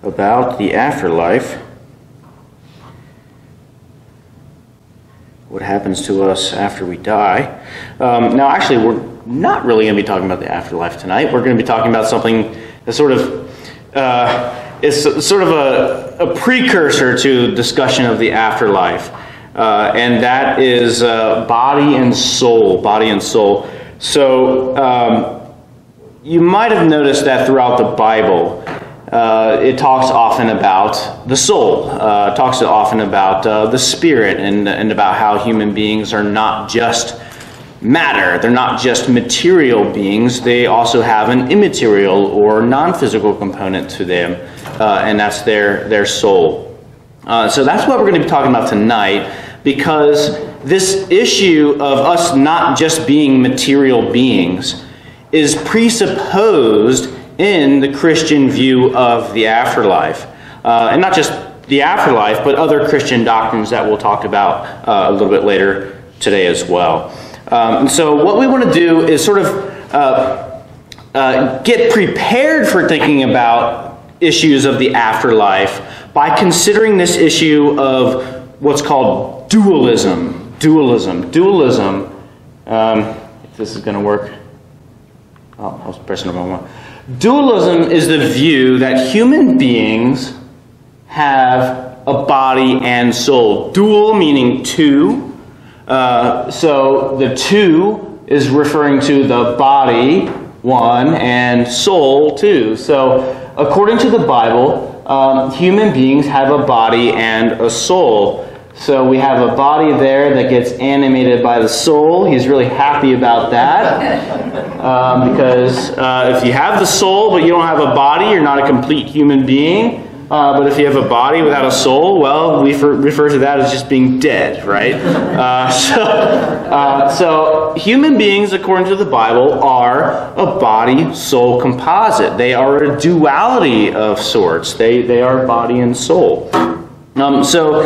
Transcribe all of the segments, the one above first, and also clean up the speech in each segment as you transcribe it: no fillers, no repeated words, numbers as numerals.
about the afterlife. What happens to us after we die. Now, actually, we're not really going to be talking about the afterlife tonight. We're going to be talking about something that sort of is sort of a precursor to discussion of the afterlife, and that is body and soul. Body and soul. So you might have noticed that throughout the Bible, it talks often about the soul. It talks often about the spirit, and about how human beings are not just matter. They're not just material beings. They also have an immaterial or non-physical component to them, and that's their soul. So that's what we're going to be talking about tonight, because this issue of us not just being material beings is presupposed in the Christian view of the afterlife. And not just the afterlife, but other Christian doctrines that we'll talk about a little bit later today as well. And so what we want to do is sort of get prepared for thinking about issues of the afterlife by considering this issue of what's called dualism. Dualism. If this is going to work. Oh, I was pressing the wrong one. Dualism is the view that human beings have a body and soul. Dual meaning two. So the two is referring to the body, one, and soul, two. So according to the Bible, human beings have a body and a soul. So we have a body there that gets animated by the soul. He's really happy about that. Because if you have the soul but you don't have a body, you're not a complete human being. But if you have a body without a soul, well, we refer to that as just being dead, right? So human beings, according to the Bible, are a body-soul composite. They are a duality of sorts. They are body and soul. So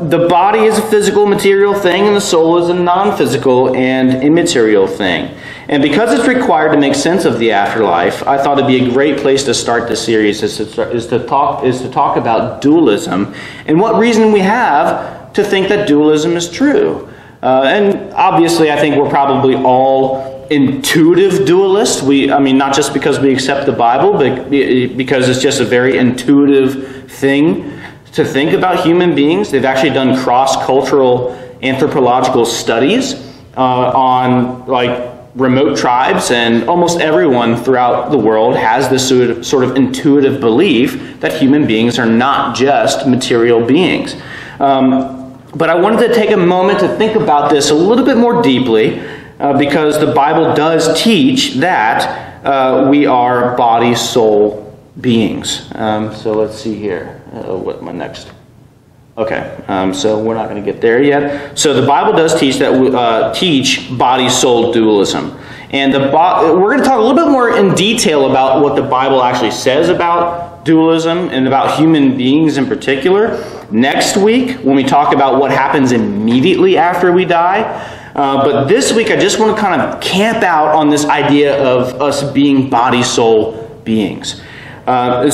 the body is a physical, material thing, and the soul is a non-physical and immaterial thing. And because it's required to make sense of the afterlife, I thought it'd be a great place to start the series is to talk about dualism and what reason we have to think that dualism is true. And obviously, I think we're probably all intuitive dualists. Not just because we accept the Bible, but because it's just a very intuitive thing to think about human beings. They've actually done cross-cultural anthropological studies on remote tribes, and almost everyone throughout the world has this sort of intuitive belief that human beings are not just material beings. But I wanted to take a moment to think about this a little bit more deeply, because the Bible does teach that we are body-soul beings. So let's see here. What my next? Okay, so we're not going to get there yet. So the Bible does teach that teach body-soul dualism, and we're going to talk a little bit more in detail about what the Bible actually says about dualism and about human beings in particular next week when we talk about what happens immediately after we die. But this week, I just want to kind of camp out on this idea of us being body-soul beings. But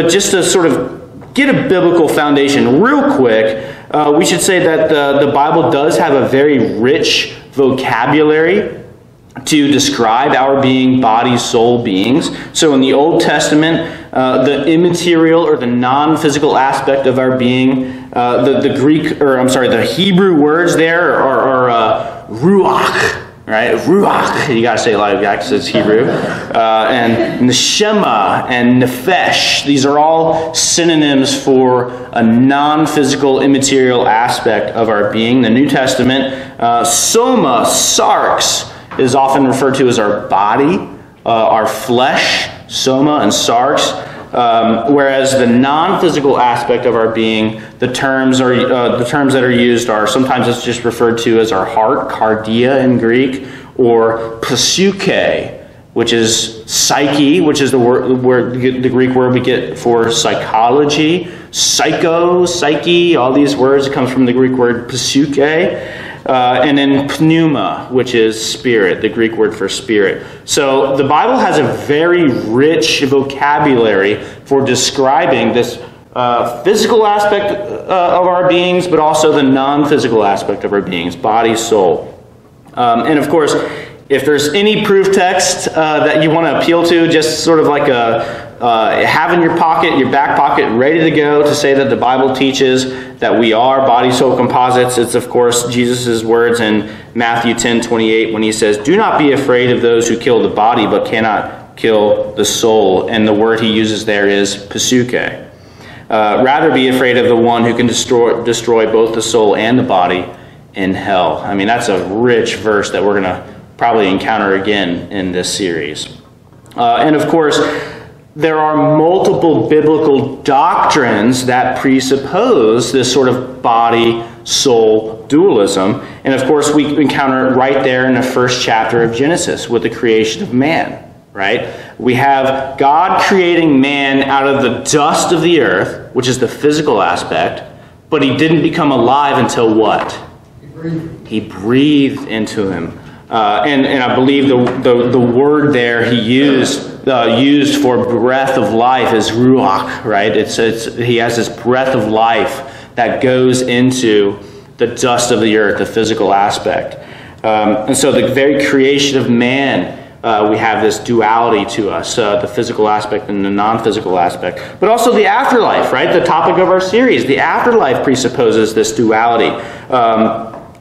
just to sort of get a biblical foundation real quick, we should say that the Bible does have a very rich vocabulary to describe our being body-soul beings. So in the Old Testament, the immaterial or the non-physical aspect of our being, the Hebrew words there are ruach. Right, ruach. You gotta say it like that because it's Hebrew. And neshama and nefesh. These are all synonyms for a non-physical, immaterial aspect of our being. The New Testament, soma, sarx, is often referred to as our body, our flesh, soma and sarx. Whereas the non-physical aspect of our being, the terms that are used are sometimes it's just referred to as our heart, cardia in Greek, or psyche, which is psyche, which is the Greek word we get for psychology, psyche, all these words come from the Greek word psyche. and then pneuma, which is spirit, the Greek word for spirit. So the Bible has a very rich vocabulary for describing this physical aspect of our beings, but also the non-physical aspect of our beings, body, soul. And of course, if there's any proof text that you want to appeal to, just sort of like have in your pocket, your back pocket, ready to go to say that the Bible teaches that we are body, soul composites, it's of course Jesus' words in Matthew 10:28 when he says, "Do not be afraid of those who kill the body but cannot kill the soul." And the word he uses there is pasuke. Rather be afraid of the one who can destroy both the soul and the body in hell. I mean, that's a rich verse that we're going to probably encounter again in this series. And of course, there are multiple biblical doctrines that presuppose this sort of body-soul dualism. And of course, we encounter it right there in the first chapter of Genesis with the creation of man, right? We have God creating man out of the dust of the earth, which is the physical aspect, but he didn't become alive until what? He breathed into him. And I believe the word there he used for breath of life is ruach, right? He has this breath of life that goes into the dust of the earth, the physical aspect. And so the very creation of man, we have this duality to us, the physical aspect and the non-physical aspect. But also the afterlife, right? The topic of our series. The afterlife presupposes this duality.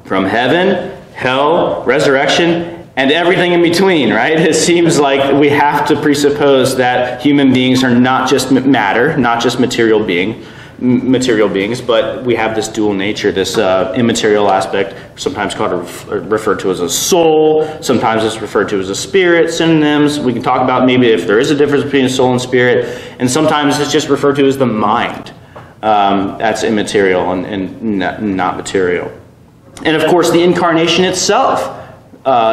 From heaven, hell, resurrection, and everything in between, right? It seems like we have to presuppose that human beings are not just matter, not just material beings, but we have this dual nature, this immaterial aspect, sometimes referred to as a soul, sometimes it's referred to as a spirit, synonyms. We can talk about maybe if there is a difference between a soul and spirit, and sometimes it's just referred to as the mind. That's immaterial and not material. And of course, the incarnation itself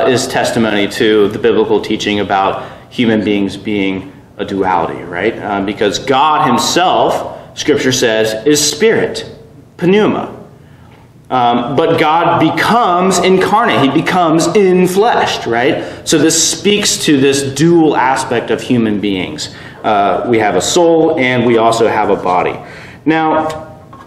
is testimony to the biblical teaching about human beings being a duality, right? Because God himself, Scripture says, is spirit, pneuma. But God becomes incarnate. He becomes infleshed, right? So this speaks to this dual aspect of human beings. We have a soul and we also have a body. Now,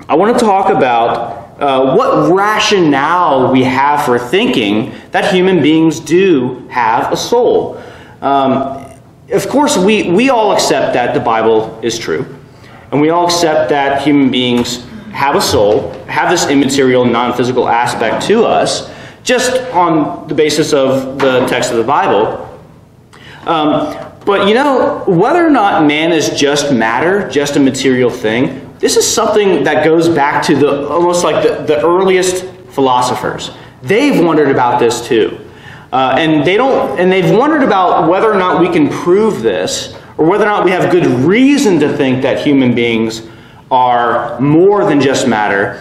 I want to talk about what rationale we have for thinking that human beings do have a soul. Of course, we all accept that the Bible is true. And we all accept that human beings have a soul, have this immaterial, non-physical aspect to us, just on the basis of the text of the Bible. But you know, whether or not man is just matter, just a material thing, this is something that goes back to almost like the earliest philosophers. They've wondered about this too. And they've wondered about whether or not we can prove this, or whether or not we have good reason to think that human beings are more than just matter,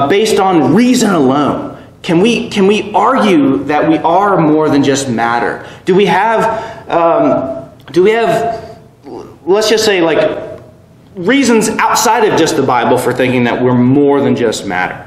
based on reason alone. Can we argue that we are more than just matter? Do we have, let's just say, like, reasons outside of just the Bible for thinking that we're more than just matter?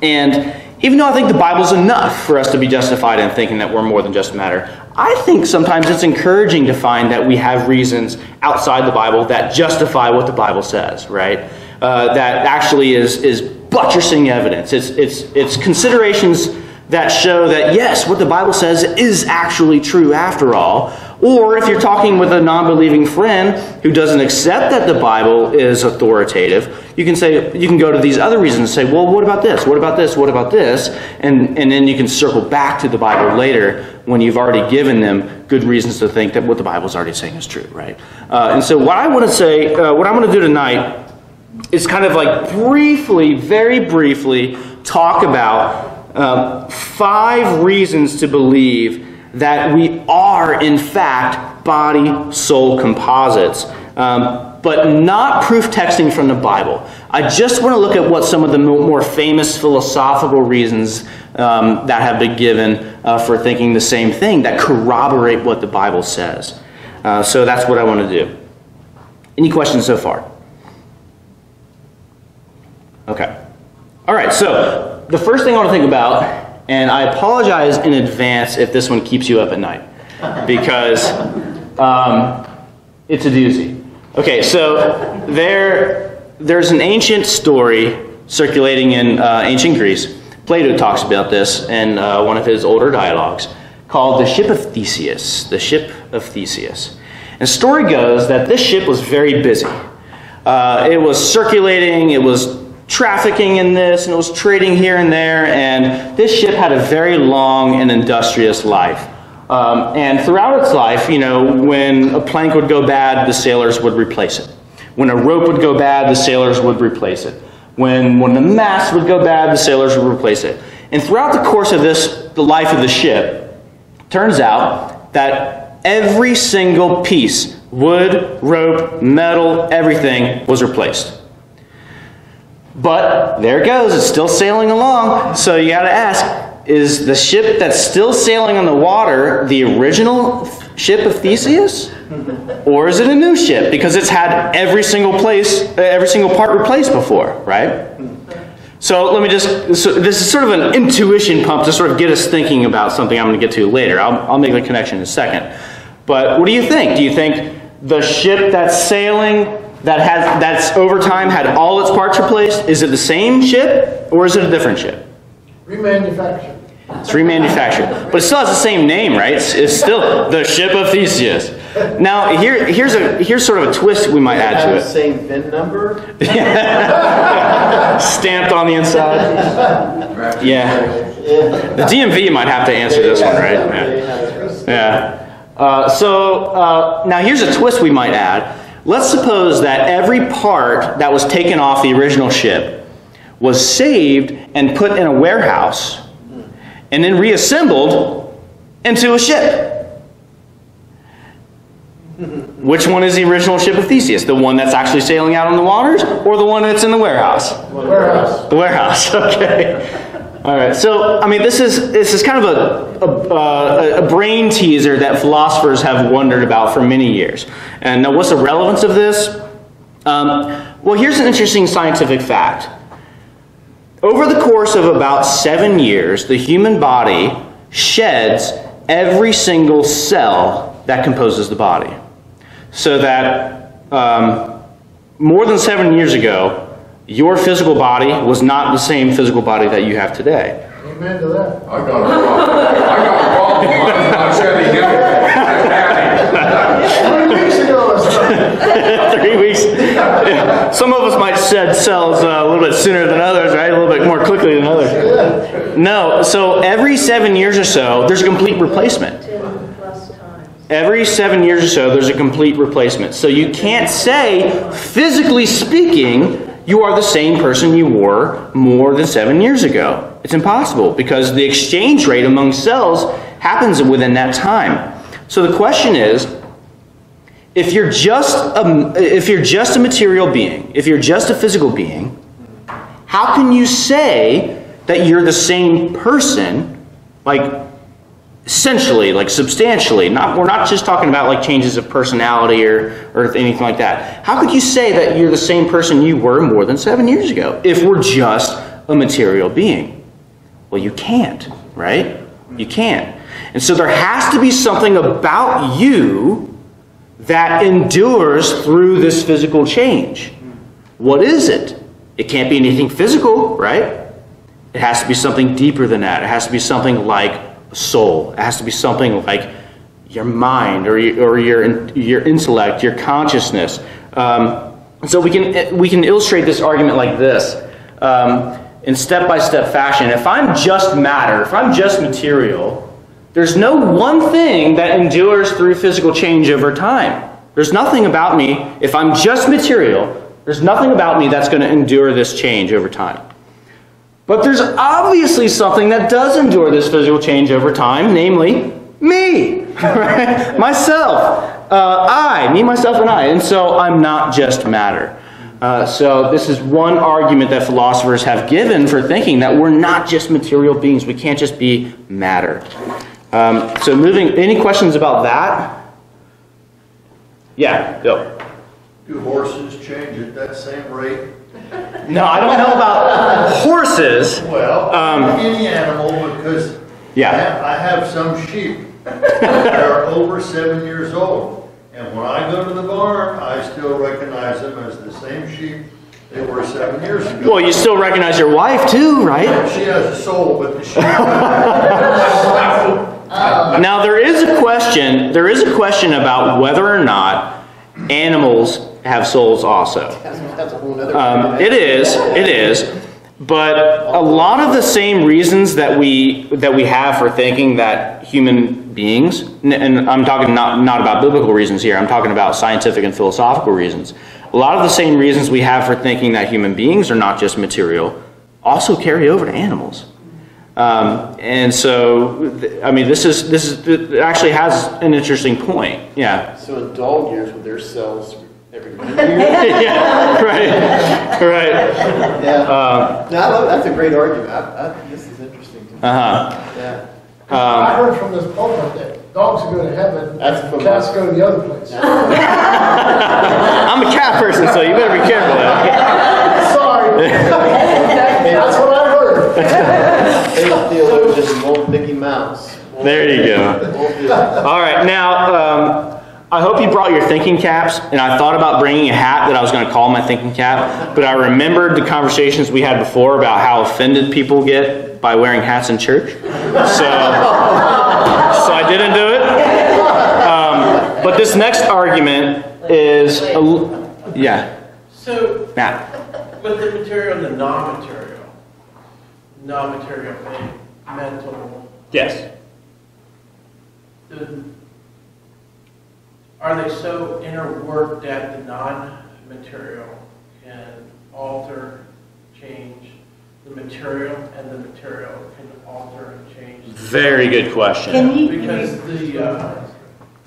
And even though I think the Bible's enough for us to be justified in thinking that we're more than just matter, I think sometimes it's encouraging to find that we have reasons outside the Bible that justify what the Bible says, right? That actually is buttressing evidence. It's considerations that show that, yes, what the Bible says is actually true after all. Or if you're talking with a non-believing friend who doesn't accept that the Bible is authoritative, you can go to these other reasons and say, well, what about this? What about this? What about this? And then you can circle back to the Bible later when you've already given them good reasons to think that what the Bible's already saying is true, right? And so what I want to say, what I'm going to do tonight is kind of like very briefly, talk about 5 reasons to believe that we are, in fact, body-soul composites, but not proof texting from the Bible. I just want to look at what some of the more famous philosophical reasons that have been given for thinking the same thing, that corroborate what the Bible says. So that's what I want to do. Any questions so far? Okay. All right, so the first thing I want to think about And I apologize in advance if this one keeps you up at night, because it's a doozy. Okay, so there's an ancient story circulating in ancient Greece. Plato talks about this in one of his older dialogues, called the Ship of Theseus. The Ship of Theseus. And the story goes that this ship was very busy. It was circulating, it was trafficking in this, and it was trading here and there, and this ship had a very long and industrious life. And throughout its life, when a plank would go bad, the sailors would replace it. When a rope would go bad, the sailors would replace it. When the mast would go bad, the sailors would replace it. And throughout the course of the life of the ship, turns out that every single piece, wood, rope, metal, everything was replaced. But there it goes, it's still sailing along. So you got to ask, is the ship that's still sailing on the water the original ship of Theseus? Or is it a new ship? Because it's had every single part replaced before, right? So this is sort of an intuition pump to sort of get us thinking about something I'm going to get to later. I'll make the connection in a second. But what do you think? Do you think the ship that's sailing, that's over time had all its parts replaced, is it the same ship or is it a different ship? Remanufactured. It's remanufactured. But it still has the same name, right? It's still the Ship of Theseus. Now, here's sort of a twist we might add to it. The same VIN number? Stamped on the inside. Yeah. The DMV might have to answer this one, right? Yeah. So now here's a twist we might add. Let's suppose that every part that was taken off the original ship was saved and put in a warehouse and then reassembled into a ship. Which one is the original ship of Theseus? The one that's actually sailing out on the waters, or the one that's in the warehouse? Warehouse. The warehouse. Okay. All right. So, I mean, this is kind of a brain teaser that philosophers have wondered about for many years. And now, what's the relevance of this? Well, here's an interesting scientific fact. Over the course of about 7 years, the human body sheds every single cell that composes the body. So that more than 7 years ago, your physical body was not the same physical body that you have today. Amen to that. I got a problem. I'm not shedding it. 3 weeks ago or something. 3 weeks. Yeah. Some of us might shed cells a little bit sooner than others, right? A little bit more quickly than others. No, so every 7 years or so, there's a complete replacement. Every 7 years or so, there's a complete replacement. So you can't say, physically speaking, you are the same person you were more than 7 years ago. It's impossible because the exchange rate among cells happens within that time. So the question is, if you're just a material being, if you're just a physical being, how can you say that you're the same person, like essentially, like substantially? We're not just talking about like changes of personality or anything like that. How could you say that you're the same person you were more than 7 years ago if we're just a material being? Well, you can't, right? You can't. And so there has to be something about you that endures through this physical change. What is it? It can't be anything physical, right? It has to be something deeper than that. It has to be something like a soul. It has to be something like your mind or your intellect, your consciousness. So we can illustrate this argument like this in step-by-step fashion. If I'm just matter, if I'm just material, there's no one thing that endures through physical change over time. There's nothing about me, if I'm just material, there's nothing about me that's going to endure this change over time. But there's obviously something that does endure this physical change over time, namely me, right? Myself, me, myself, and I. And so I'm not just matter. So this is one argument that philosophers have given for thinking that we're not just material beings. We can't just be matter. So any questions about that? Yeah, go. Do horses change at that same rate? No, I don't know about horses. Well, any animal, because Yeah. I have some sheep that are over 7 years old. And when I go to the barn, I still recognize them as the same sheep they were 7 years ago. Well, you still recognize your wife too, right? She has a soul, but the sheep. Now there is a question about whether or not animals have souls also. That's a whole other. It is, but a lot of the same reasons that we have for thinking that human beings, and I'm talking not about biblical reasons here, I'm talking about scientific and philosophical reasons. A lot of the same reasons we have for thinking that human beings are not just material also carry over to animals. And so, I mean, this it actually has an interesting point. Yeah. So in dog years, with their cells every year. Yeah. Right. Yeah. No, I love, that's a great argument. This is interesting to me. Yeah. I heard from this pulpit that dogs go to heaven, That's from cats go to the other place. I'm a cat person, so you better be careful. Sorry. That's what I heard. Faith theologian Wolf Mickey Mouse. There you go. All right, now I hope you brought your thinking caps, and I thought about bringing a hat that I was going to call my thinking cap, but I remembered the conversations we had before about how offended people get by wearing hats in church, so I didn't do it. But this next argument is, yeah, So, Matt. with the material and the non-material thing, mental, Yes. are they so interworked that the non-material can alter, change the material, and the material can alter and change? Very good question. Because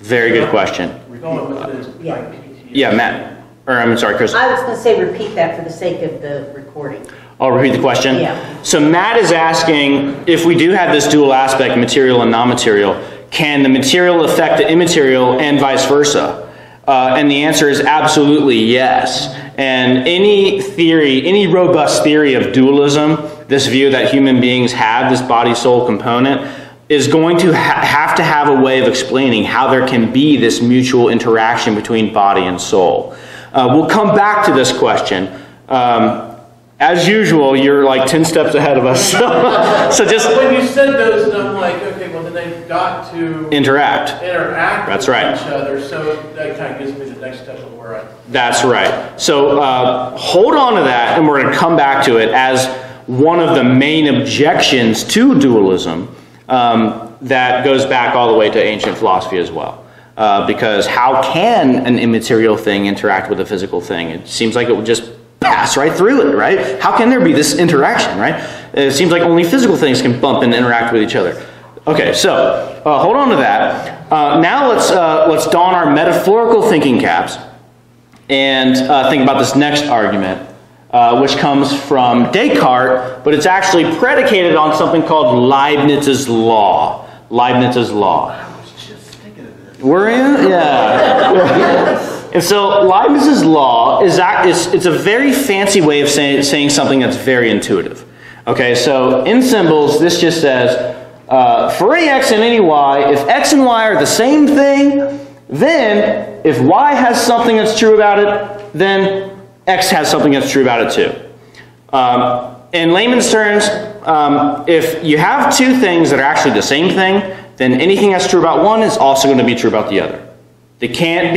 Very good question. going with this, Yeah. like PTA. Yeah, Matt. Or I'm sorry, Chris. I was going to say repeat that for the sake of the recording. I'll repeat the question. Yeah. So Matt is asking, if we do have this dual aspect, material and non-material, can the material affect the immaterial and vice versa? And the answer is absolutely yes. And any theory, any robust theory of dualism, this view that human beings have this body-soul component, is going to have to have a way of explaining how there can be this mutual interaction between body and soul. We'll come back to this question. As usual, you're like 10 steps ahead of us. So just When you said those, and I'm like, okay, well then they've got to interact. That's right. with each other, so that kind of gives me the next step of where I... That's right. So hold on to that, and we're going to come back to it as one of the main objections to dualism that goes back all the way to ancient philosophy as well. Because how can an immaterial thing interact with a physical thing? It seems like it would just pass right through it, right? How can there be this interaction, right? It seems like only physical things can bump and interact with each other. Okay, so hold on to that. Now let's don our metaphorical thinking caps and think about this next argument, which comes from Descartes, but it's actually predicated on something called Leibniz's law. Leibniz's law. I was just thinking of this. Were you? Yeah. And so Leibniz's law it's a very fancy way of saying something that's very intuitive. Okay, so in symbols, this just says, for any x and any y, if x and y are the same thing, then if y has something that's true about it, then x has something that's true about it too. In layman's terms, if you have two things that are actually the same thing, then anything that's true about one is also going to be true about the other. They can't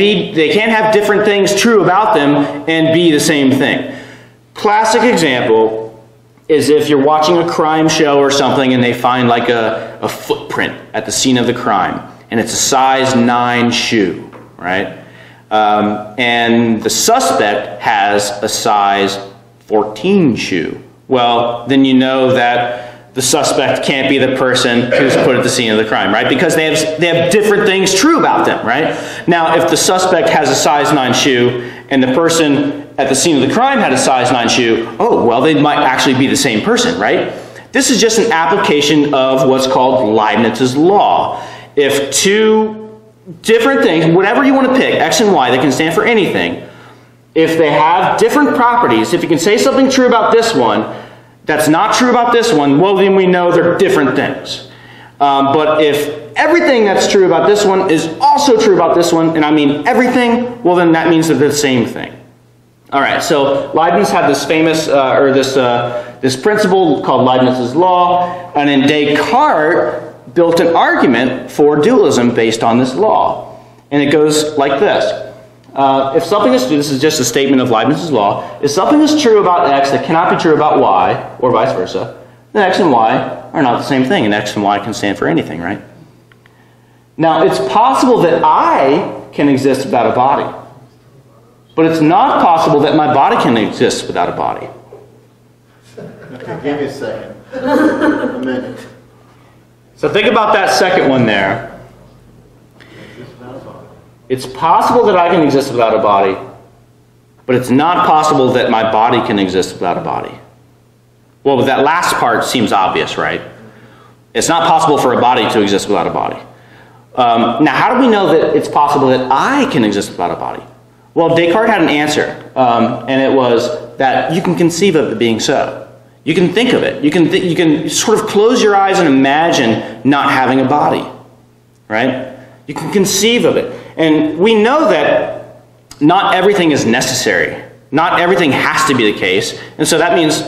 have different things true about them and be the same thing. Classic example is if you're watching a crime show or something and they find like a footprint at the scene of the crime, and it's a size 9 shoe, right? And the suspect has a size 14 shoe. Well, then you know that the suspect can't be the person who's put at the scene of the crime, right? Because they have different things true about them, right? Now, if the suspect has a size 9 shoe and the person at the scene of the crime had a size 9 shoe, oh, well, they might actually be the same person, right? This is just an application of what's called Leibniz's law. If two different things, whatever you want to pick, x and y, they can stand for anything. if they have different properties, if you can say something true about this one that's not true about this one, well, then we know they're different things. But if everything that's true about this one is also true about this one, and I mean everything, well, then that means that they're the same thing. All right, so Leibniz had this famous, this principle called Leibniz's law, and then Descartes built an argument for dualism based on this law. And it goes like this. If something is true, this is just a statement of Leibniz's law, if something is true about x that cannot be true about y, or vice versa, then x and y are not the same thing, and x and y can stand for anything, right? Now, it's possible that I can exist without a body, but it's not possible that my body can exist without a body. Okay, give me a second. A minute. So think about that second one there. It's possible that I can exist without a body, but it's not possible that my body can exist without a body. Well, that last part seems obvious, right? It's not possible for a body to exist without a body. Now, how do we know that it's possible that I can exist without a body? Well, Descartes had an answer, and it was that you can conceive of it being so. You can think of it. You can sort of close your eyes and imagine not having a body, right? You can conceive of it. And we know that not everything is necessary. Not everything has to be the case. And so that means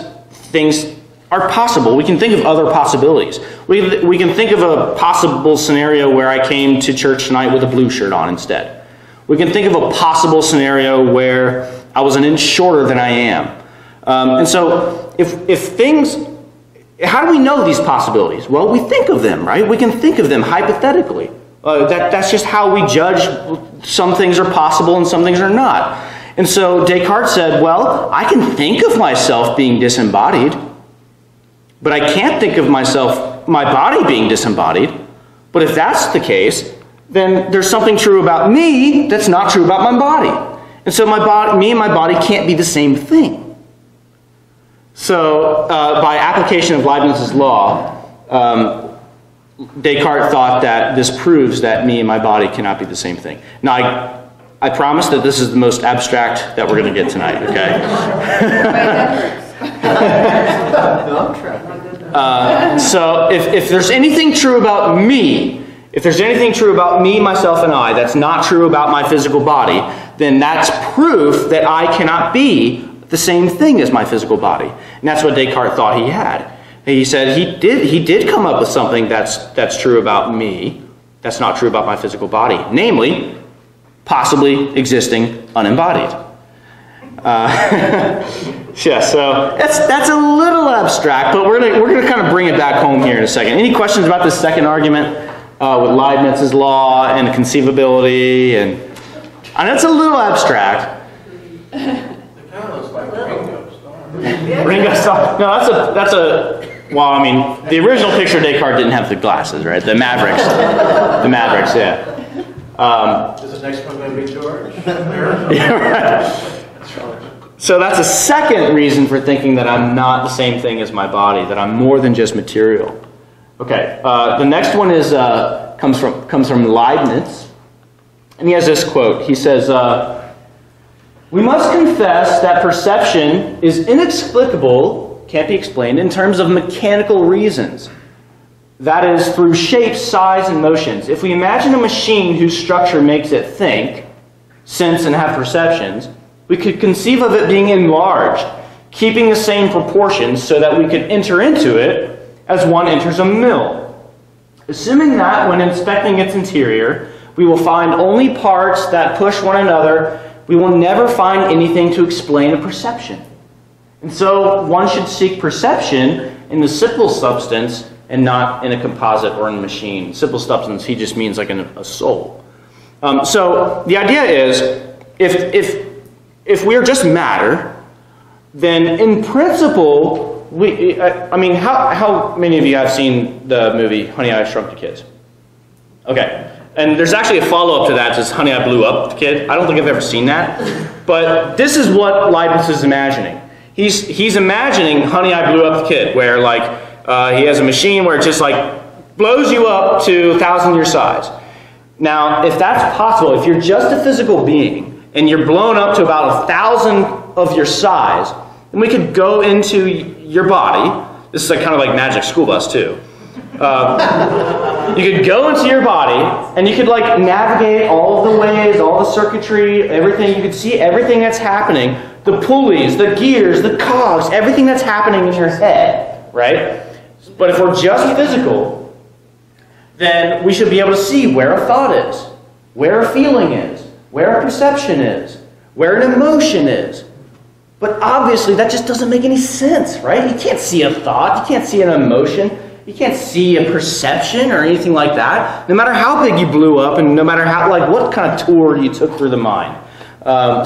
things are possible. We can think of other possibilities. We can think of a possible scenario where I came to church tonight with a blue shirt on instead. We can think of a possible scenario where I was an inch shorter than I am. And so if things... How do we know these possibilities? Well, we think of them, right? We can think of them hypothetically. That's just how we judge some things are possible and some things are not. And so Descartes said, well, I can think of myself being disembodied, but I can't think of my body being disembodied. But if that's the case, then there's something true about me that's not true about my body. And so me and my body can't be the same thing. So by application of Leibniz's law, Descartes thought that this proves that me and my body cannot be the same thing. Now, I promise that this is the most abstract that we're going to get tonight, okay? So if there's anything true about me, if there's anything true about me, myself, and I that's not true about my physical body, then that's proof that I cannot be the same thing as my physical body. And that's what Descartes thought he had. He said he did come up with something that's true about me, that's not true about my physical body, namely, possibly existing unembodied. Yeah, so that's a little abstract, but we're gonna kind of bring it back home here in a second. Any questions about this second argument with Leibniz's law and conceivability? And I know it's a little abstract. It kind of looks like Ringo Starr. Ringo Starr. No, that's a. Well, I mean, the original picture Descartes didn't have the glasses, right? The Mavericks. The Mavericks, yeah. Is the next one going to be George? Yeah, right. So that's a second reason for thinking that I'm not the same thing as my body, that I'm more than just material. Okay, the next one is comes from Leibniz, and he has this quote. He says, "We must confess that perception is inexplicable, can't be explained, in terms of mechanical reasons. That is, through shapes, size, and motions. If we imagine a machine whose structure makes it think, sense, and have perceptions, we could conceive of it being enlarged, keeping the same proportions so that we could enter into it as one enters a mill. Assuming that, when inspecting its interior, we will find only parts that push one another, we will never find anything to explain a perception. And so one should seek perception in the simple substance and not in a composite or in a machine. Simple substance, he just means like in a soul. So the idea is, if we're just matter, then in principle, I mean, how many of you have seen the movie Honey, I Shrunk the Kids? Okay. And there's actually a follow-up to that, just Honey, I Blew Up the Kid. I don't think I've ever seen that. But this is what Leibniz is imagining. He's imagining Honey, I Blew Up the Kid, where like he has a machine where it just like blows you up to 1,000 your size. Now, if that's possible, if you're just a physical being and you're blown up to about 1,000 of your size, then we could go into your body. This is like kind of like Magic School Bus too. You could go into your body and you could like navigate all of the ways, all the circuitry, everything. You could see everything that's happening, the pulleys, the gears, the cogs, everything that's happening in your head, right? But if we're just physical, then we should be able to see where a thought is, where a feeling is, where a perception is, where an emotion is. But obviously that just doesn't make any sense, right? You can't see a thought, you can't see an emotion, you can't see a perception or anything like that, no matter how big you blew up and no matter how, like, what kind of tour you took through the mind.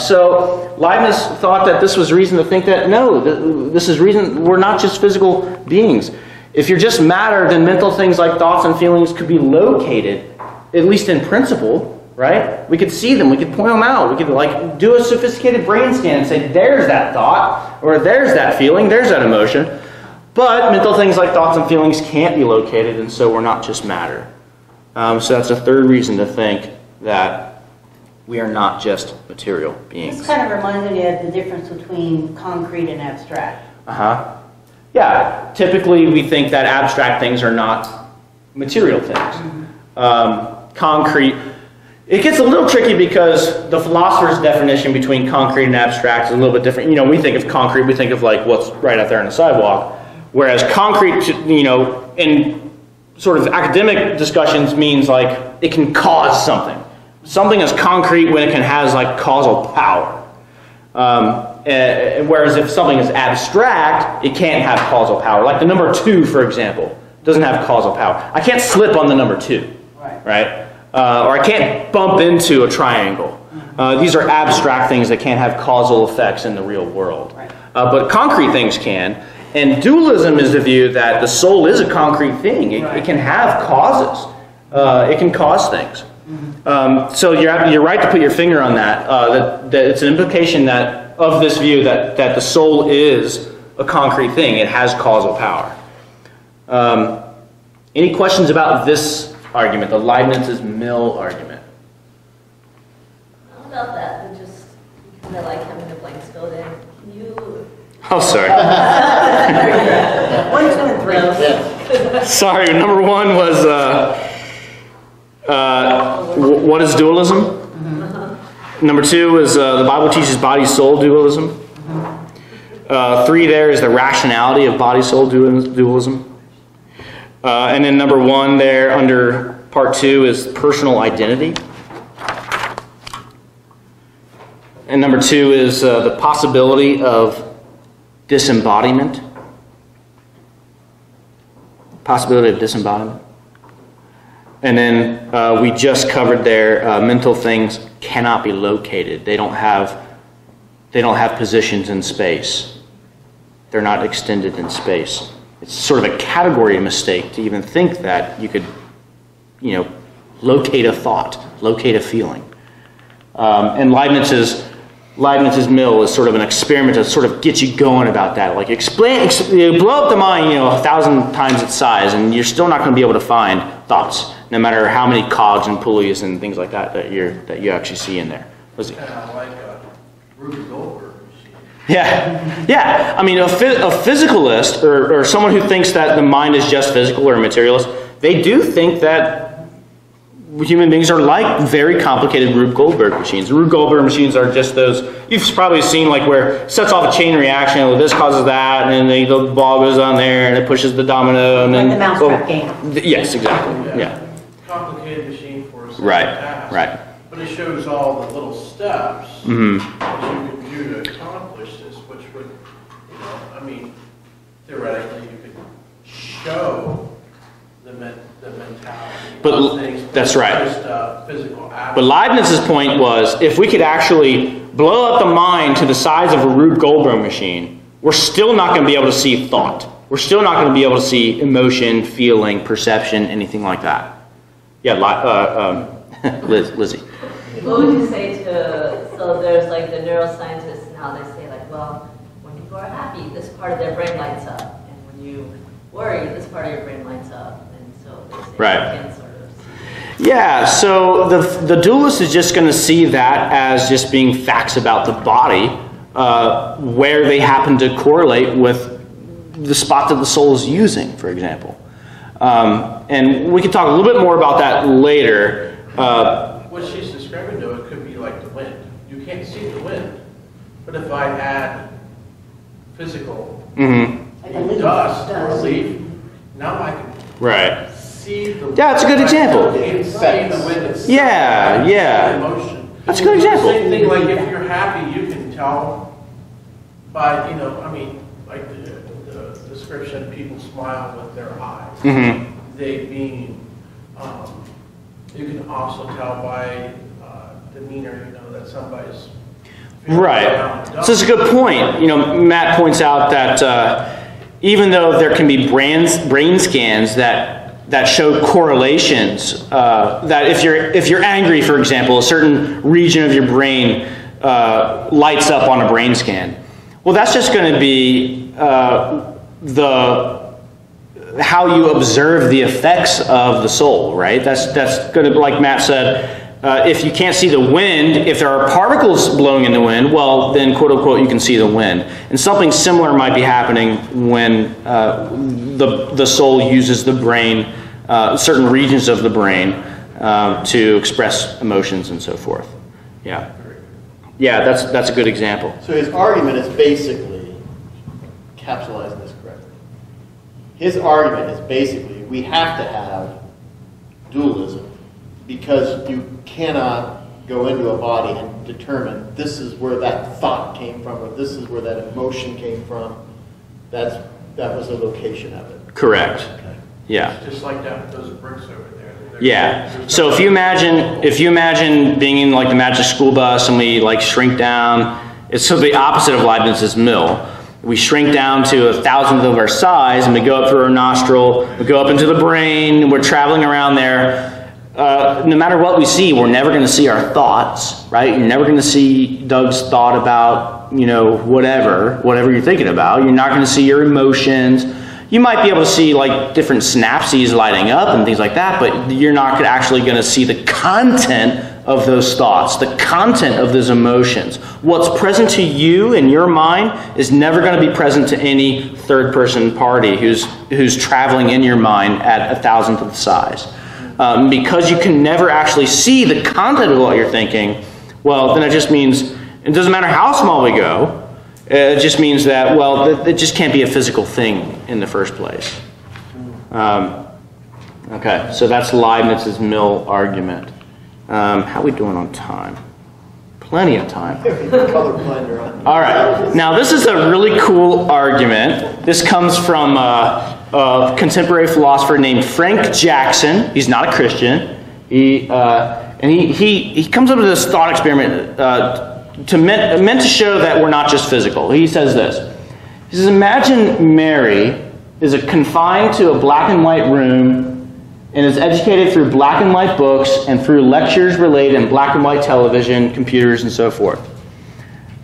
So Leibniz thought that this was reason to think that, no, this is reason we're not just physical beings. If you're just matter, then mental things like thoughts and feelings could be located, at least in principle, right? We could see them, we could point them out, we could like do a sophisticated brain scan and say, there's that thought, or there's that feeling, there's that emotion. But mental things like thoughts and feelings can't be located, and so we're not just matter. So that's a third reason to think that we are not just material beings. This kind of reminds me of the difference between concrete and abstract. Yeah, typically we think that abstract things are not material things. Concrete, it gets a little tricky because the philosopher's definition between concrete and abstract is a little bit different. You know, we think of concrete, we think of like what's right out there on the sidewalk. Whereas concrete, you know, in sort of academic discussions means like it can cause something. Something is concrete when it can has like causal power. Whereas if something is abstract, it can't have causal power. Like the number 2, for example, doesn't have causal power. I can't slip on the number 2, right? Or I can't bump into a triangle. These are abstract things that can't have causal effects in the real world. But concrete things can. And dualism is the view that the soul is a concrete thing. It can have causes. It can cause things. So you're right to put your finger on that. That it's an implication that of this view that the soul is a concrete thing. It has causal power. Any questions about this argument, the Leibniz's mill argument? How about that? And just kind of like having the blanks filled in. Can you? Oh, sorry. 1, 2, and 3. Sorry, number 1 was what is dualism? Number 2 is the Bible teaches body-soul dualism. 3 there is the rationality of body-soul dualism. And then number 1 there under part 2 is personal identity. And number 2 is the possibility of disembodiment. Possibility of disembodiment. And then we just covered there mental things cannot be located. They don't have positions in space. They're not extended in space. It's sort of a category mistake to even think that you could, you know, locate a thought, locate a feeling. And Leibniz's mill is sort of an experiment to sort of get you going about that. Like blow up the mind, you know, 1,000 times its size, and you're still not going to be able to find thoughts, no matter how many cogs and pulleys and things like that you actually see in there. Kind of like a Rube Goldberg machine. Yeah. I mean, a physicalist or someone who thinks that the mind is just physical or materialist, they do think that human beings are like very complicated Rube Goldberg machines. Rube Goldberg machines are just those, you've probably seen like where it sets off a chain reaction, well, this causes that, and then the ball goes on there, and it pushes the domino, and Like then... the mousetrap game. Yes, exactly, yeah. Complicated machine for a simple Right, task. right. But it shows all the little steps that you can do to accomplish this, which would, you know, I mean, theoretically you could show the mentality But of things. that's right. Just physical aspect. But Leibniz's point was, if we could actually blow up the mind to the size of a Rube Goldberg machine, we're still not going to be able to see thought. We're still not going to be able to see emotion, feeling, perception, anything like that. Yeah, Lizzie. What would you say to, so there's like the neuroscientists now, they say like, well, when people are happy, this part of their brain lights up. And when you worry, this part of your brain lights up. And so they say Right. you can sort of see. Yeah, so the dualist is just going to see that as just being facts about the body, where they happen to correlate with the spot that the soul is using, for example. And we can talk a little bit more about that later. What she's describing, though, it could be like the wind. You can't see the wind, but if I add physical dust or a leaf, now I can Right. see the. Yeah, it's a good example. I can see the wind itself. Yeah, yeah. Emotion. That's a good example. Same thing, like if you're happy, you can tell by, like the description, people smile with their eyes. They beam. You can also tell by demeanor, that somebody's Right. So it's a good point. Matt points out that even though there can be brain scans that show correlations, that if you're angry, for example, a certain region of your brain lights up on a brain scan. Well, that's just going to be how you observe the effects of the soul, right? That's going to be, like Matt said, if you can't see the wind, if there are particles blowing in the wind, well, then, quote unquote, you can see the wind. And something similar might be happening when the soul uses the brain, certain regions of the brain, to express emotions and so forth. Yeah. Yeah, that's a good example. So his argument is basically, capsulizing this correctly, his argument is basically we have to have dualism because you cannot go into a body and determine this is where that thought came from or this is where that emotion came from. That was the location of it. Correct. Okay. Yeah. Just like those bricks over there. Yeah. So if you imagine being in like the magic school bus and we like shrink down, it's so the opposite of Leibniz's mill. We shrink down to 1,000th of our size and we go up through our nostril, we go up into the brain, and we're traveling around there. No matter what we see, we're never going to see our thoughts, right? You're never going to see Doug's thought about, whatever you're thinking about. You're not going to see your emotions. You might be able to see like different synapses lighting up and things like that, but you're not actually going to see the content of those thoughts, the content of those emotions. What's present to you in your mind is never going to be present to any third-person party who's traveling in your mind at 1,000th of the size. Because you can never actually see the content of what you're thinking, well, then it just means it doesn't matter how small we go. It just means that, well, it just can't be a physical thing in the first place. Okay, so that's Leibniz's mill argument. How are we doing on time? Plenty of time. Color blender on. All right. Now, this is a really cool argument. This comes from a contemporary philosopher named Frank Jackson. He's not a Christian. He comes up with this thought experiment meant to show that we're not just physical. He says this. He says, imagine Mary is confined to a black and white room and is educated through black and white books and through lectures relayed in black and white television, computers, and so forth.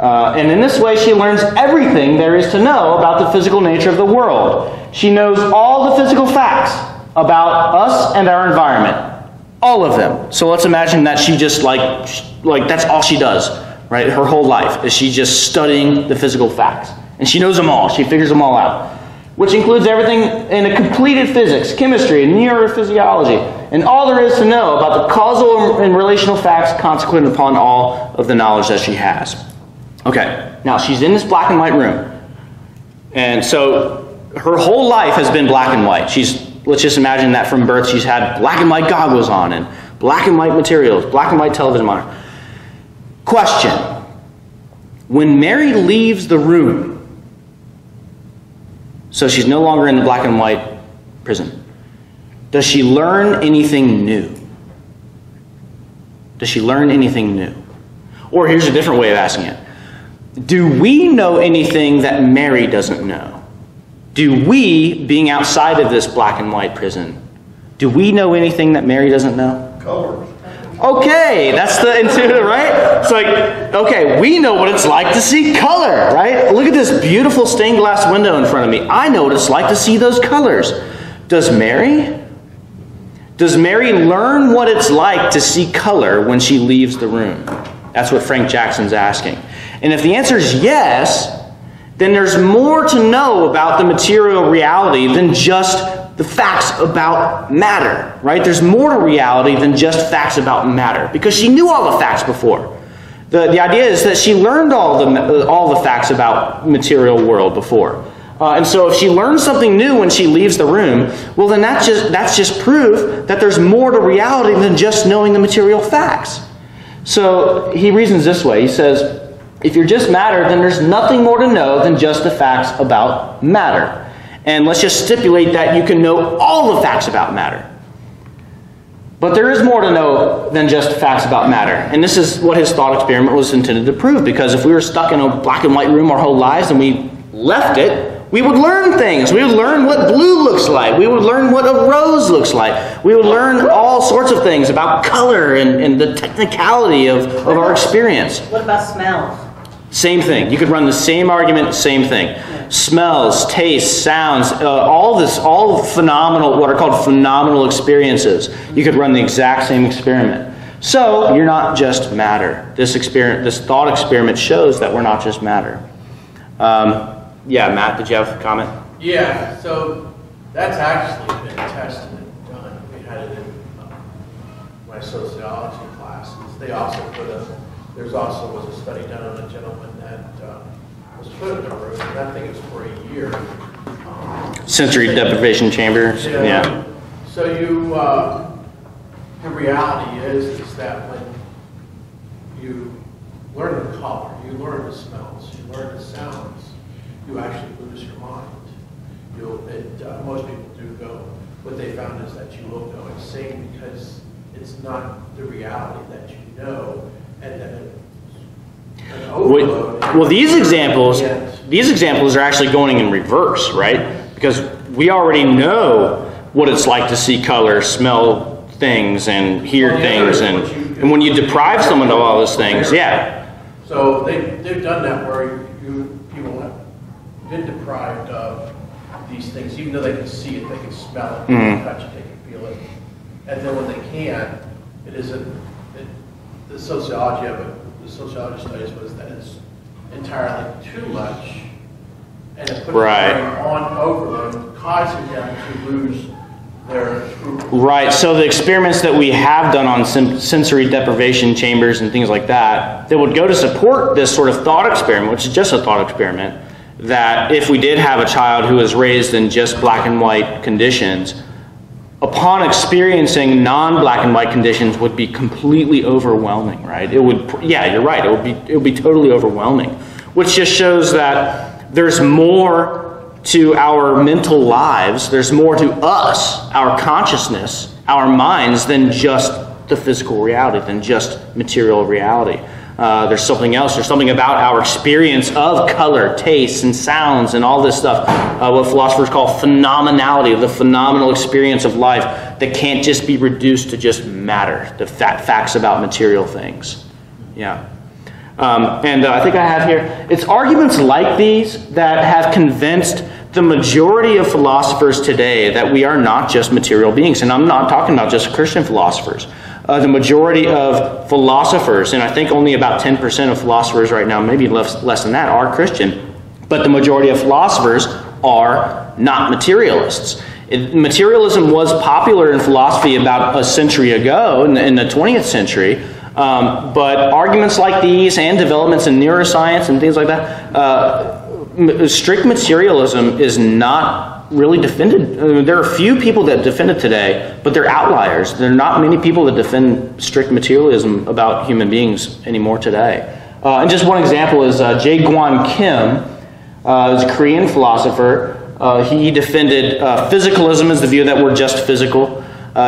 And in this way, she learns everything there is to know about the physical nature of the world. She knows all the physical facts about us and our environment. All of them. So let's imagine that she just like that's all she does, right? Her whole life is she just studying the physical facts. And she knows them all. She figures them all out. Which includes everything in a completed physics, chemistry, and neurophysiology, and all there is to know about the causal and relational facts consequent upon all of the knowledge that she has. Okay, now she's in this black and white room. And so her whole life has been black and white. Let's just imagine that from birth she's had black and white goggles on and black and white materials, black and white television monitor. Question. When Mary leaves the room, so she's no longer in the black and white prison, does she learn anything new? Does she learn anything new? Or here's a different way of asking it. Do we know anything that Mary doesn't know? Do we, being outside of this black and white prison, do we know anything that Mary doesn't know? Colors. Okay, that's the intuitive, right? It's like, okay, we know what it's like to see color, right? Look at this beautiful stained glass window in front of me. I know what it's like to see those colors. Does Mary? Does Mary learn what it's like to see color when she leaves the room? That's what Frank Jackson's asking. And if the answer is yes, then there's more to know about the material reality than just the facts about matter, right? There's more to reality than just facts about matter, because she knew all the facts before. The idea is that she learned all the facts about material world before. And so if she learns something new when she leaves the room, well, then that's just proof that there's more to reality than just knowing the material facts. So he reasons this way. He says, if you're just matter, then there's nothing more to know than just the facts about matter. And let's just stipulate that you can know all the facts about matter. But there is more to know than just facts about matter. And this is what his thought experiment was intended to prove. Because if we were stuck in a black and white room our whole lives and we left it, we would learn things. We would learn what blue looks like. We would learn what a rose looks like. We would learn all sorts of things about color and the technicality of our experience. What about smells? Same thing. You could run the same argument, same thing. Smells, tastes, sounds, all phenomenal, what are called phenomenal experiences. You could run the exact same experiment. So you're not just matter. This thought experiment shows that we're not just matter. Yeah, Matt, did you have a comment? Yeah, so that's actually been tested and done. We had it in my sociology classes. They also was a study done on a gentleman that was put in a room, and I think it was for a year. Sensory deprivation chambers. Yeah. So the reality is that when you learn the color, you learn the smells, you learn the sounds, you actually lose your mind. Most people do go. What they found is that you will go insane because it's not the reality that you know, and then an overload. Well, these examples are actually going in reverse, right? Because we already know what it's like to see color, smell things, and hear things, and when you deprive someone of all those things, yeah. So they've done that where people have been deprived of these things, even though they can see it, they can smell it, they can touch it, they can feel it, and then when they can't, the sociology of it, the sociology studies was that it's entirely too much, and it puts them on overload, causing them to lose their true. Right. So the experiments that we have done on sensory deprivation chambers and things like that would go to support this sort of thought experiment, which is just a thought experiment, that if we did have a child who was raised in just black and white conditions, upon experiencing non-black and white conditions would be completely overwhelming, right? It would, yeah, you're right. It would be totally overwhelming, which just shows that there's more to our mental lives, there's more to us, our consciousness, our minds, than just the physical reality, than just material reality. There's something else. There's something about our experience of color, tastes, and sounds, and all this stuff, what philosophers call phenomenality, the phenomenal experience of life that can't just be reduced to just matter, the facts about material things. Yeah. And I think I have here, it's arguments like these that have convinced the majority of philosophers today that we are not just material beings. And I'm not talking about just Christian philosophers. The majority of philosophers, and I think only about 10% of philosophers right now, maybe less than that, are Christian. But the majority of philosophers are not materialists. Materialism was popular in philosophy about a century ago, in the 20th century. But arguments like these and developments in neuroscience and things like that, strict materialism is not really defended. There are few people that defend it today, but they're outliers. There are not many people that defend strict materialism about human beings anymore today. And just one example is Jae-Gwan Kim, is a Korean philosopher. He defended physicalism as the view that we're just physical.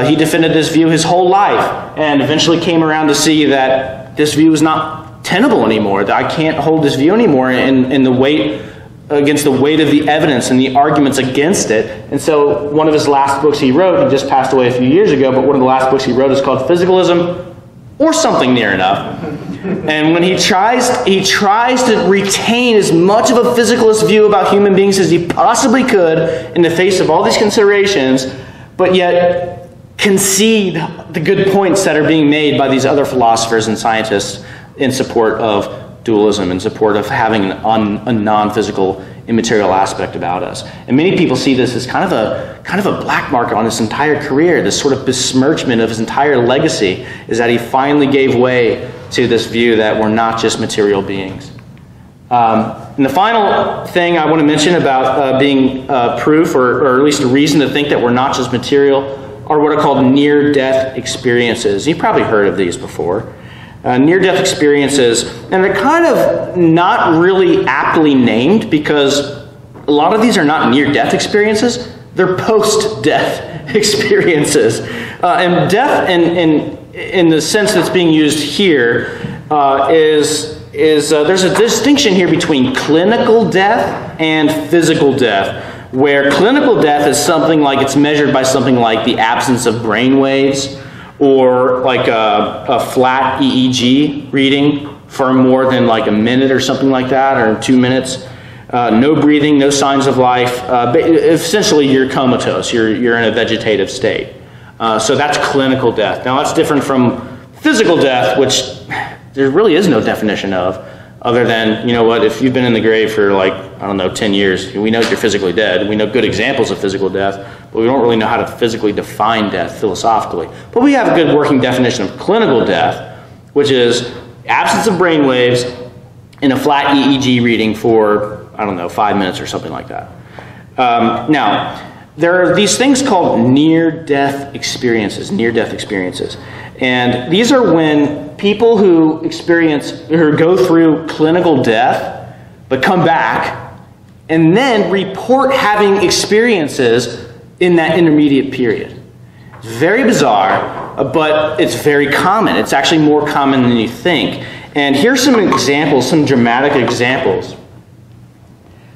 He defended this view his whole life and eventually came around to see that this view is not tenable anymore, that I can't hold this view anymore in the weight against the weight of the evidence and the arguments against it. And so one of his last books he wrote, he just passed away a few years ago, but one of the last books he wrote is called Physicalism, or something near enough. And when he tries to retain as much of a physicalist view about human beings as he possibly could in the face of all these considerations, but yet concede the good points that are being made by these other philosophers and scientists in support of dualism, in support of having a non-physical, immaterial aspect about us. And many people see this as kind of a black mark on his entire career. This sort of besmirchment of his entire legacy is that he finally gave way to this view that we're not just material beings. And the final thing I want to mention about being proof, or at least a reason to think that we're not just material, are what are called near-death experiences. You've probably heard of these before. Near-death experiences, and they're kind of not really aptly named because a lot of these are not near-death experiences, they're post-death experiences. And death, in the sense that's being used here, is there's a distinction here between clinical death and physical death, where clinical death is something like it's measured by something like the absence of brain waves, or like a flat EEG reading for more than like a minute or something like that, or 2 minutes. No breathing, no signs of life. Essentially, you're comatose. You're in a vegetative state. So that's clinical death. Now, that's different from physical death, which there really is no definition of, other than, you know what, if you've been in the grave for 10 years, we know you're physically dead. We know good examples of physical death, but we don't really know how to physically define death philosophically. But we have a good working definition of clinical death, which is absence of brain waves in a flat EEG reading for, 5 minutes or something like that. Now, there are these things called near-death experiences, and these are when people who go through clinical death, but come back, and then report having experiences in that intermediate period. It's very bizarre, but it's very common. It's actually more common than you think. And here's some examples, some dramatic examples.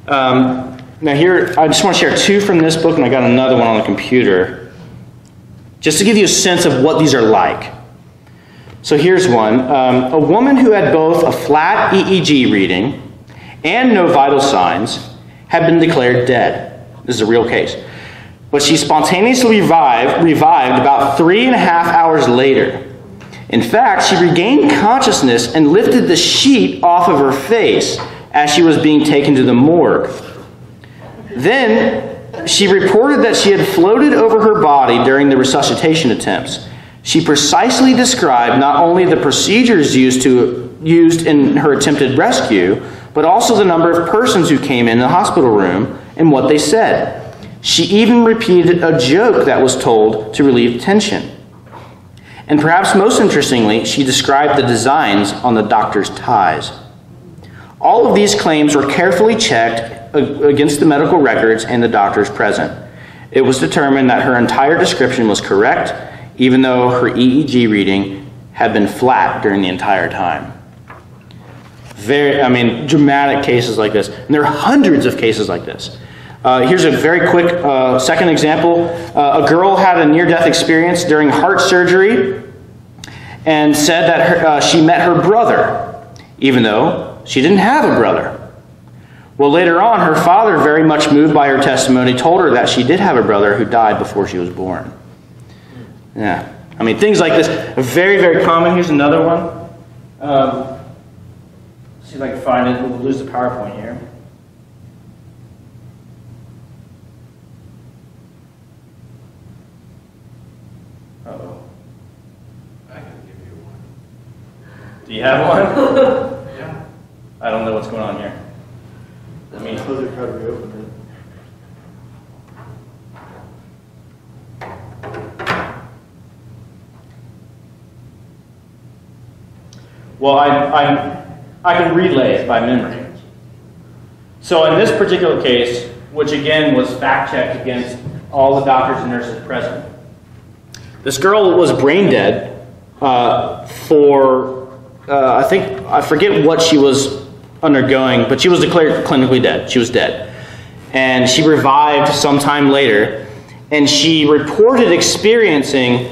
Now here, I just want to share 2 from this book, and I got another one on the computer, just to give you a sense of what these are like. So here's one. A woman who had both a flat EEG reading and no vital signs had been declared dead. This is a real case. But she spontaneously revived about 3.5 hours later. In fact, she regained consciousness and lifted the sheet off of her face as she was being taken to the morgue. Then she reported that she had floated over her body during the resuscitation attempts. She precisely described not only the procedures used in her attempted rescue, but also the number of persons who came in the hospital room and what they said. She even repeated a joke that was told to relieve tension. And perhaps most interestingly, she described the designs on the doctor's ties. All of these claims were carefully checked against the medical records and the doctors present. It was determined that her entire description was correct, even though her EEG reading had been flat during the entire time. Dramatic cases like this. And there are hundreds of cases like this. Here's a very quick second example. A girl had a near-death experience during heart surgery and said that she met her brother, even though she didn't have a brother. Well, later on, her father, very much moved by her testimony, told her that she did have a brother who died before she was born. Yeah, things like this are very, very common. Here's another one. See if I can find it. We'll lose the PowerPoint here. Uh-oh. I can give you one. Do you have one? Yeah. I don't know what's going on here. Close it, try to reopen it. Well, I can relay it by memory. So in this particular case, which again was fact-checked against all the doctors and nurses present, this girl was brain dead I forget what she was undergoing, but she was declared clinically dead. She was dead. And she revived sometime later, and she reported experiencing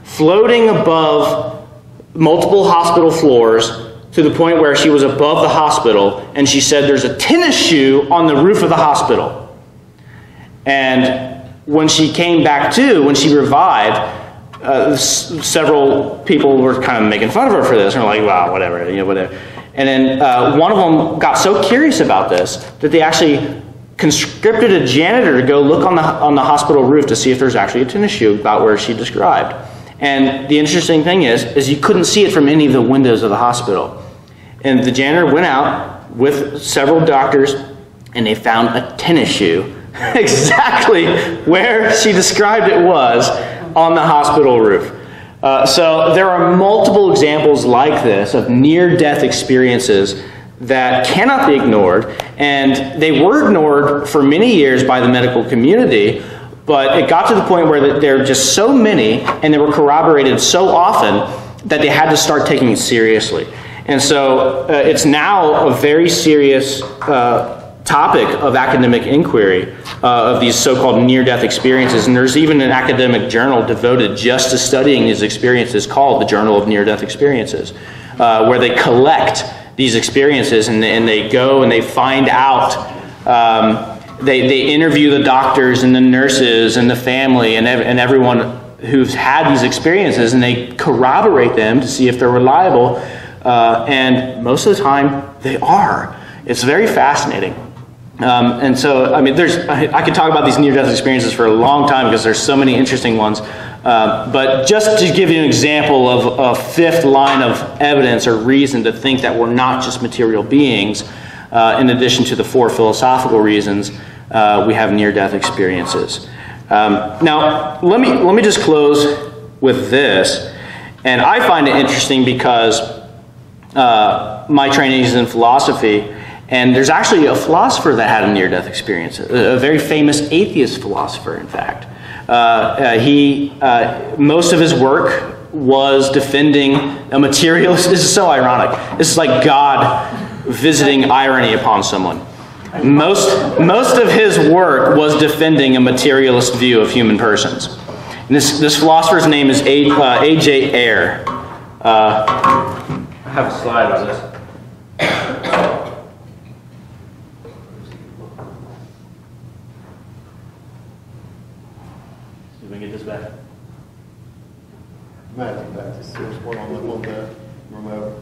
floating above multiple hospital floors to the point where she was above the hospital, and she said there's a tennis shoe on the roof of the hospital. And when she came back to, when she revived, several people were kind of making fun of her for this, and were like, "Wow, whatever, whatever." And then one of them got so curious about this that they actually conscripted a janitor to go look on the hospital roof to see if there's actually a tennis shoe about where she described. And the interesting thing is you couldn't see it from any of the windows of the hospital. And the janitor went out with several doctors, and they found a tennis shoe exactly where she described it was on the hospital roof. So there are multiple examples like this of near-death experiences that cannot be ignored, and they were ignored for many years by the medical community, but it got to the point where there were just so many, and they were corroborated so often, that they had to start taking it seriously. And so it's now a very serious topic of academic inquiry of these so-called near-death experiences, and there's even an academic journal devoted just to studying these experiences called the Journal of Near-Death Experiences, where they collect these experiences and they go and they find out, they interview the doctors and the nurses and the family and everyone who's had these experiences, and they corroborate them to see if they're reliable, and most of the time they are. It's very fascinating. And so, I mean, I could talk about these near-death experiences for a long time because there's so many interesting ones. But just to give you an example of a fifth line of evidence or reason to think that we're not just material beings, in addition to the four philosophical reasons, we have near-death experiences. Now, let me just close with this. And I find it interesting because my training is in philosophy, and there's actually a philosopher that had a near-death experience, a very famous atheist philosopher, in fact. Most of his work was defending a materialist. This is so ironic. This is like God visiting irony upon someone. Most of his work was defending a materialist view of human persons. And this philosopher's name is A.J. Ayer. I have a slide on this. See if we can get this back. Imagine that, just there's one on the remote.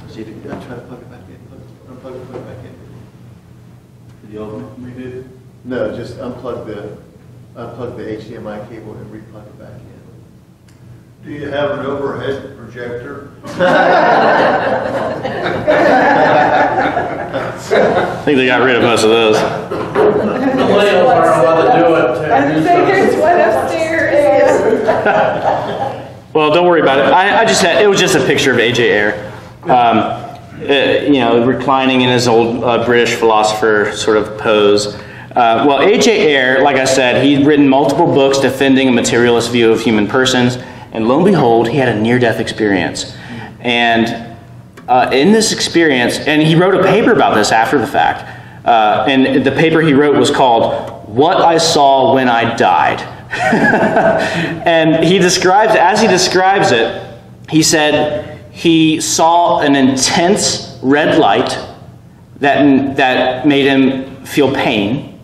See if you can try to plug it back in. Unplug it, plug it back in. Did you open it? Reboot? No, just unplug the HDMI cable and replug it back in. Do you have an overhead projector? I think they got rid of most of those. Millennials aren't allowed to do it. I think there's one upstairs. Well, don't worry about it. It was just a picture of A.J. Ayer. Reclining in his old British philosopher sort of pose. Well, A.J. Ayer, like I said, he'd written multiple books defending a materialist view of human persons, and lo and behold, he had a near-death experience. And in this experience, and he wrote a paper about this after the fact, and the paper he wrote was called "What I Saw When I Died." And he describes it, he said he saw an intense red light that made him feel pain,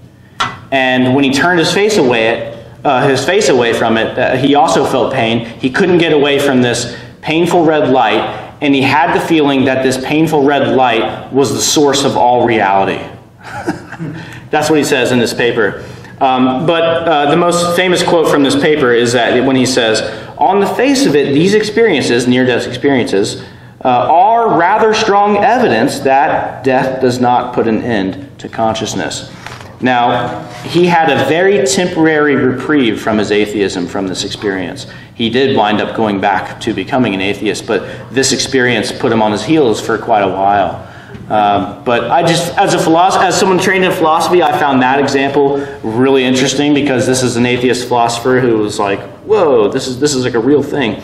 and when he turned his face away from it, he also felt pain. He couldn't get away from this painful red light, and he had the feeling that this painful red light was the source of all reality. That's what he says in this paper. But the most famous quote from this paper is that when he says, "On the face of it, these experiences, near-death experiences, are rather strong evidence that death does not put an end to consciousness." Now, he had a very temporary reprieve from his atheism from this experience. He did wind up going back to becoming an atheist, but this experience put him on his heels for quite a while. But as someone trained in philosophy, I found that example really interesting because this is an atheist philosopher who was like, "Whoa, this is like a real thing."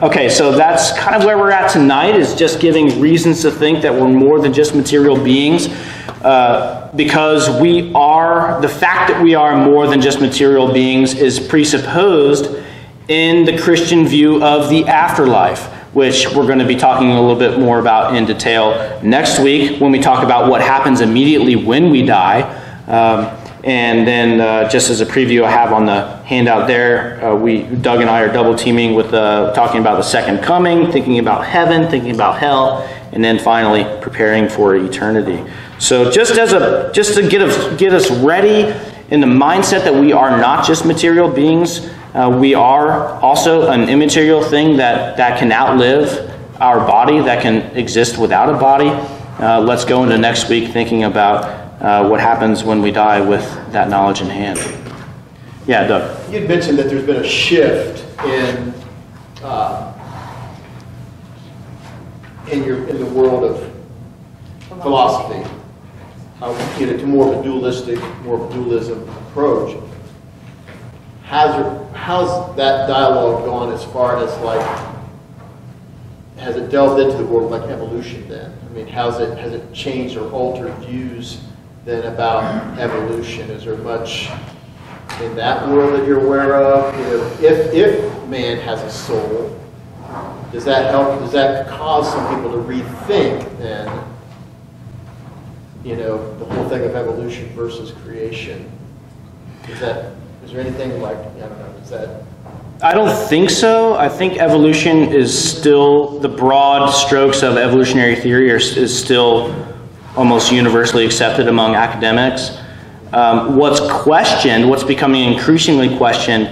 Okay, so that's kind of where we're at tonight, is just giving reasons to think that we're more than just material beings. because the fact that we are more than just material beings is presupposed in the Christian view of the afterlife, which we're going to be talking a little bit more about in detail next week when we talk about what happens immediately when we die. And then just as a preview I have on the handout there, Doug and I are double teaming with talking about the second coming, thinking about heaven, thinking about hell, and then finally preparing for eternity. So just to get us ready in the mindset that we are not just material beings, we are also an immaterial thing that can outlive our body, that can exist without a body. Let's go into next week thinking about what happens when we die with that knowledge in hand. Yeah, Doug. You'd mentioned that there's been a shift in the world of philosophy, to more of a dualism approach. How's that dialogue gone as far as has it delved into the world like evolution then? I mean, has it changed or altered views then about evolution? Is there much in that world that you're aware of? If man has a soul, does that help? Does that cause some people to rethink then, the whole thing of evolution versus creation? Is there anything like, I don't know, is that... I don't think so. I think evolution is still, the broad strokes of evolutionary theory is still almost universally accepted among academics. What's becoming increasingly questioned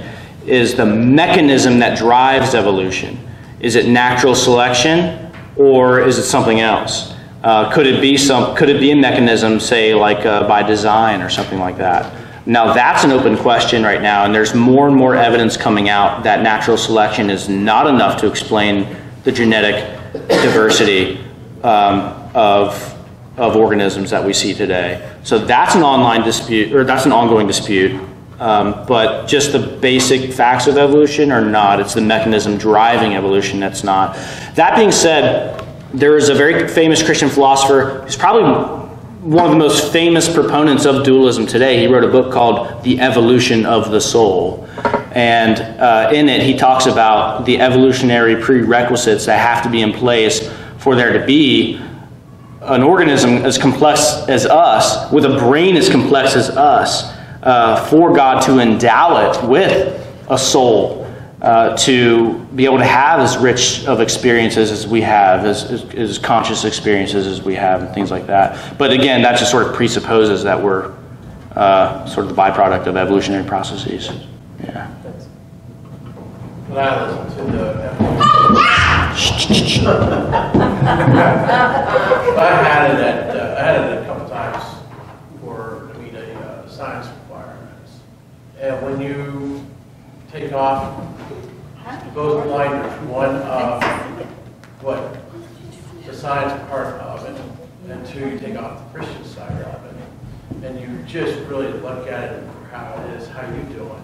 is the mechanism that drives evolution. Is it natural selection or is it something else? Could it be a mechanism, say by design or something like that? Now that's an open question right now, and there's more and more evidence coming out that natural selection is not enough to explain the genetic diversity of organisms that we see today. So that's an ongoing dispute. But just the basic facts of evolution are not. It's the mechanism driving evolution that's not. That being said, there is a very famous Christian philosopher who's probably one of the most famous proponents of dualism today. He wrote a book called The Evolution of the Soul. And in it, he talks about the evolutionary prerequisites that have to be in place for there to be an organism as complex as us, with a brain as complex as us, for God to endow it with a soul, to be able to have as rich of experiences as we have, as conscious experiences as we have, and things like that. But again, that just sort of presupposes that we're sort of the byproduct of evolutionary processes. Yeah. When I listen to the I had it a couple times for science requirements, and when you take off both blinders, one of what the science part of it, and two, you take off the Christian side of it, and you just really look at it for how it is, how you doing.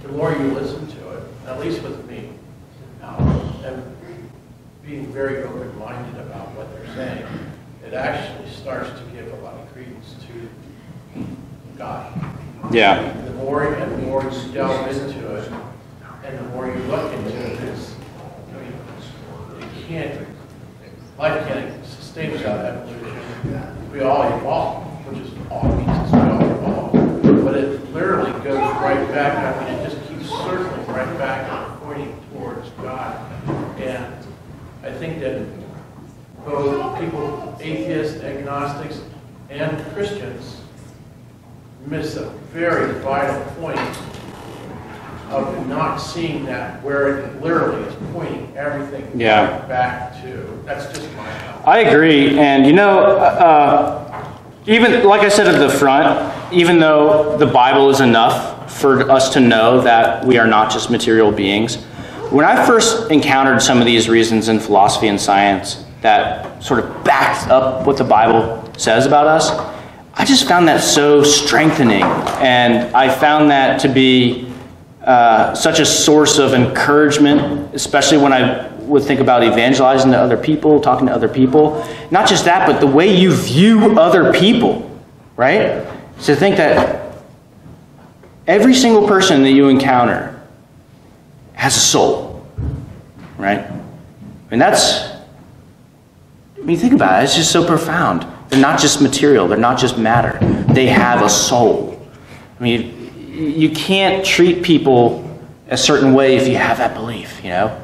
The more you listen to it, at least with me, and being very open-minded about what they're saying, it actually starts to give a lot of credence to God. Yeah. The more and more you delve into it, and the more you look into it, life can't sustain without evolution. We all evolve, which is all it means is we all evolve. But it literally goes right back. It just keeps circling right back and pointing towards God. And I think that both people, atheists, agnostics, and Christians, miss a very vital point of not seeing that, where it literally is pointing everything back to. That's just my thought. I agree, and even like I said at the front, even though the Bible is enough for us to know that we are not just material beings, when I first encountered some of these reasons in philosophy and science that sort of backs up what the Bible says about us, I just found that so strengthening, and I found that to be such a source of encouragement, especially when I would think about evangelizing to other people, talking to other people. Not just that, but the way you view other people, right? So think that every single person that you encounter has a soul, right? And think about it, it's just so profound. They're not just material, they're not just matter. They have a soul. I mean, you can't treat people a certain way if you have that belief, you know?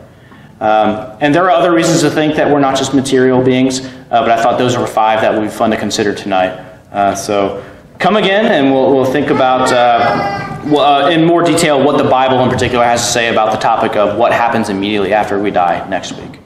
And there are other reasons to think that we're not just material beings, but I thought those were 5 that would be fun to consider tonight. So come again, and we'll think about, in more detail, what the Bible in particular has to say about the topic of what happens immediately after we die next week.